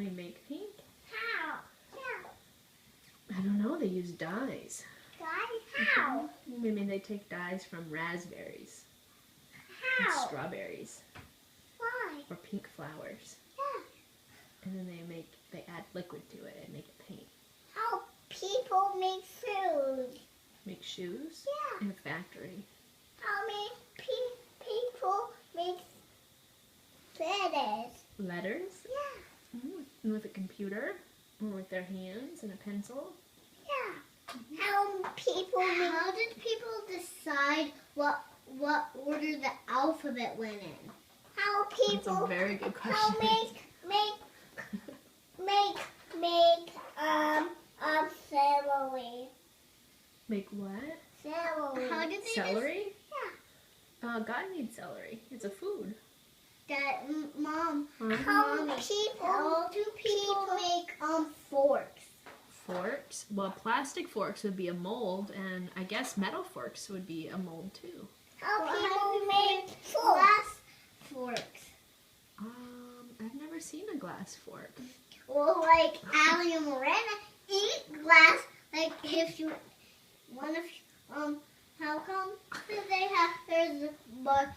they make pink? How? Yeah. I don't know. They use dyes. Guys, how? Maybe they take dyes from raspberries and How? strawberries Why? or pink flowers, Yeah. and then they add liquid to it and make it paint. How people make food? Make shoes Yeah. in a factory. How many people make letters? Letters. Yeah. And with a computer or with their hands and a pencil. Yeah. How did people decide what order the alphabet went in? How That's a very good question. How make celery? Make what? Celery. How did they Celery? Yeah. God needs celery. It's a food. Mom. Huh? How do people make forks? Forks? Well, plastic forks would be a mold, and I guess metal forks would be a mold too. How people make glass forks? I've never seen a glass fork. Well, like Allie and Miranda eat glass. Like if you, one of how come they have there's but